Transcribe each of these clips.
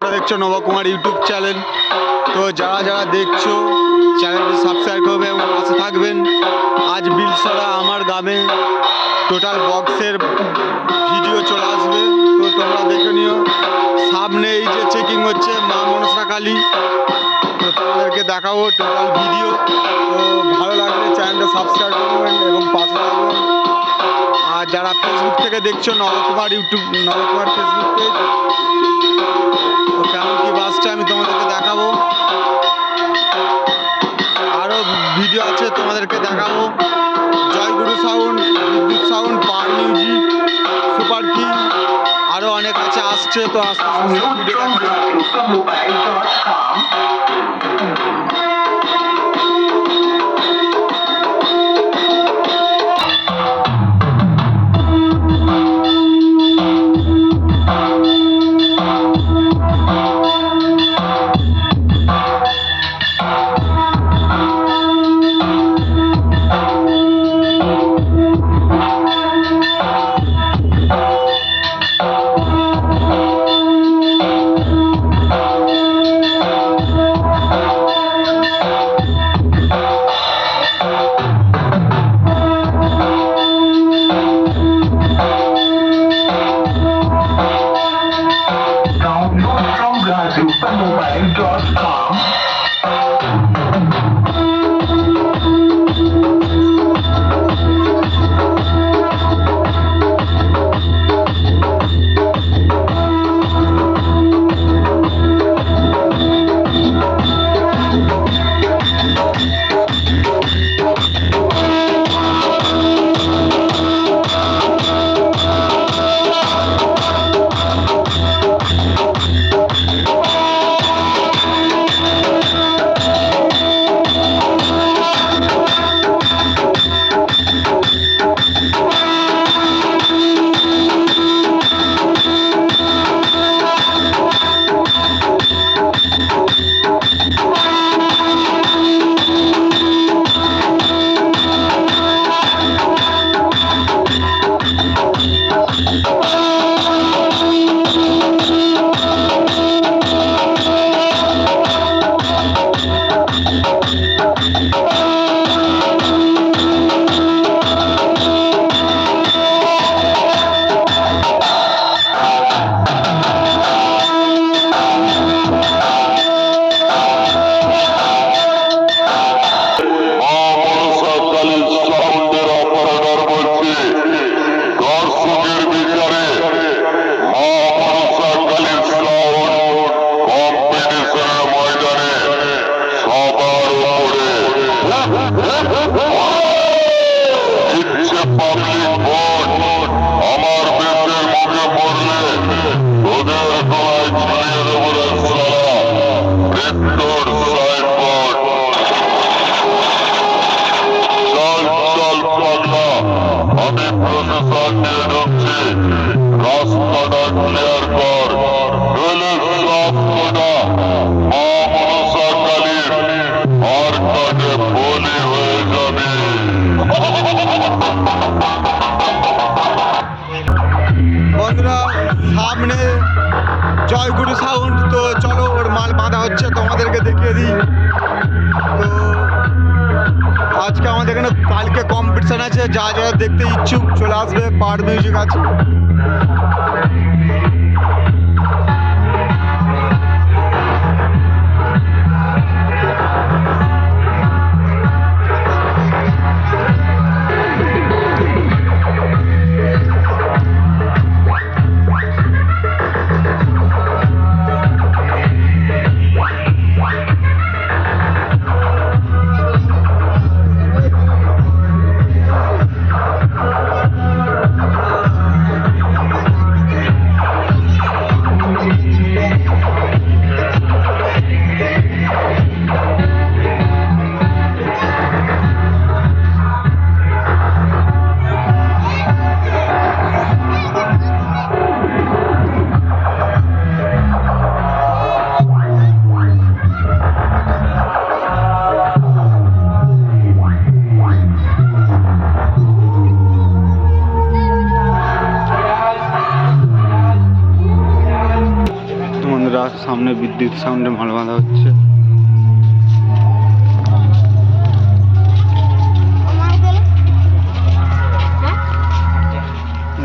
দেখছো Nabakumar YouTube channel. তো যারা যারা দেখছো চ্যানেলটি সাবস্ক্রাইব করবে এবং পাশে থাকবেন। আজ বিলসরা আমার গ্রামে টোটাল বক্সের ভিডিও চলে আসবে, তো তোমরা দেখে নিও। সামনে এই যে চেকিং হচ্ছে মা মনসা কালী, তো তোমাদেরকে দেখাবো টোটাল ভিডিও। তো ভালো লাগলে চ্যানেলটা সাবস্ক্রাইব করবেন এবং পাশে থাকবেন। আর যারা ফেসবুক থেকে দেখছো নবকুমার ফেসবুক পেজ, তো কেমন কি বাসটা আমি তোমাদেরকে দেখাবো। আরও ভিডিও আছে তোমাদেরকে দেখাবো। জয়গুরু সাউন্ড, বিদ্যুৎ sound, power music, super king, আরও অনেক আছে, আসছে। তো আস্তে আস্তে ভিডিও সামনে জয়গুরু সাউন্ড। তো চলো ওর মাল বাঁধা হচ্ছে, তোমাদেরকে দেখিয়ে দিই। তো আজকে আমাদের এখানে কালকে কম্পিটিশান আছে, যা যারা দেখতে ইচ্ছুক চলে আসবে। পাওয়ার মিউজিক আছে। বন্ধুরা সামনে বিদ্যুৎ সাউন্ডে মাল বাঁধা হচ্ছে।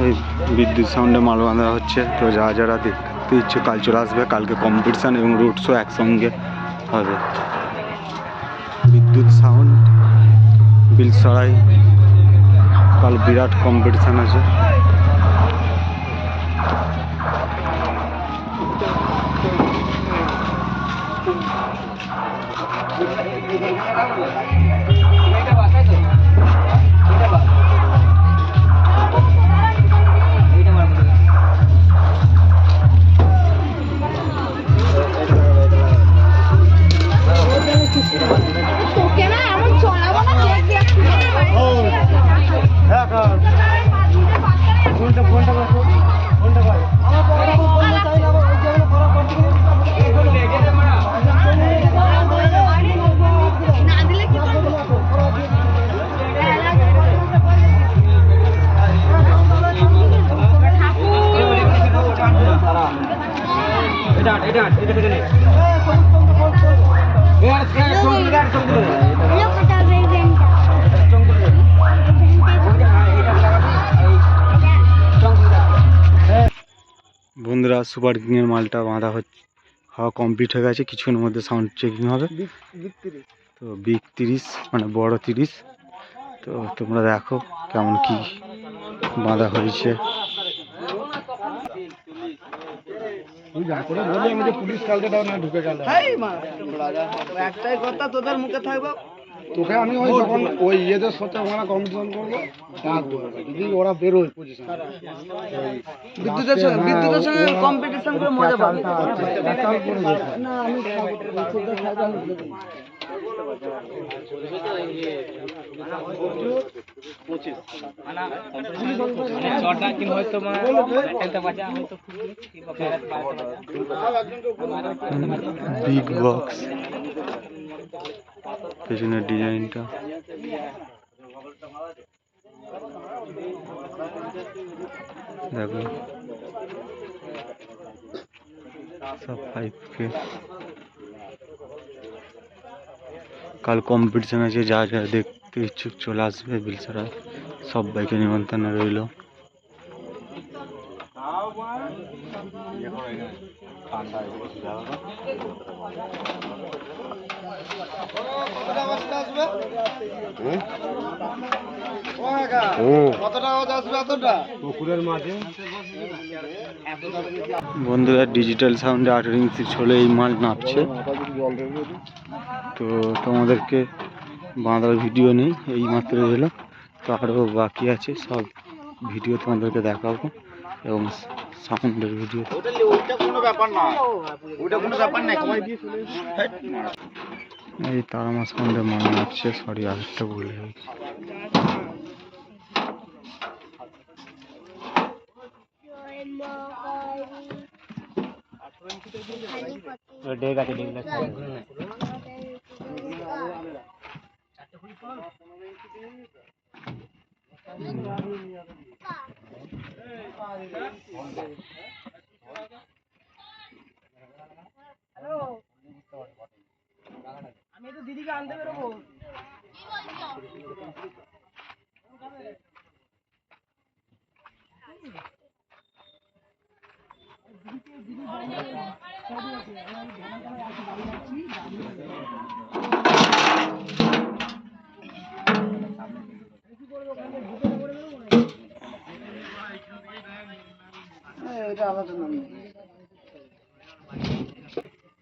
এই বিদ্যুৎ সাউন্ডে মাল বাঁধা হচ্ছে। তো যারা যারা দেখতে ইচ্ছে কাল চলে আসবে, কালকে কম্পিটিশান এবং রোড শো একসঙ্গে হবে। বিদ্যুৎ সাউন্ড বিলসরাই কাল বিরাট কম্পিটিশান আছে। বন্ধুরা সুপার কিংয়ের মালটা বাঁধা হওয়া কমপ্লিট হয়ে গেছে। কিছুক্ষণের মধ্যে সাউন্ড চেকিং হবে। তো বিগ 30 মানে বড় 30। তো তোমরা দেখো কেমন কি বাঁধা হয়েছে। একটাই কথা তোদের মুখে থাকবে, তোকে আমি ওই যখন ওই ইয়েদের সাথে আমরা কম্পিটিশন করবো যদি ওরা বেরোয় পজিশন বিদ্যুতের সঙ্গে কম্পিটিশন করে মজা পাবে না। আমি বিগ বক্স পেছনের ডিজাইনটা দেখো সব 5K। কাল কম্পিটিশন আছে, যা যা দেখতে ইচ্ছুক চলে আসবে বিলসরা। সব বাইকে নিমন্ত্রণ রইল। বন্ধুরা ডিজিটাল সাউন্ডে 18 ইঞ্চি ছোলে এই মাল নাপছে। তো তোমাদেরকে বাঁধার ভিডিও নেই, এই মাত্র এলো। তো আরও বাকি আছে, সব ভিডিও তোমাদেরকে দেখাবো এবং সাউন্ডের ভিডিও। এই তারামা সাউন্ডে মাল নাপছে। সরি আরেকটা ভুলে গেছি। আমি তো দিদিকে আনতে বেরোবো।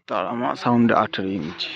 তারামা সাউন্ডে 18 ইঞ্চি।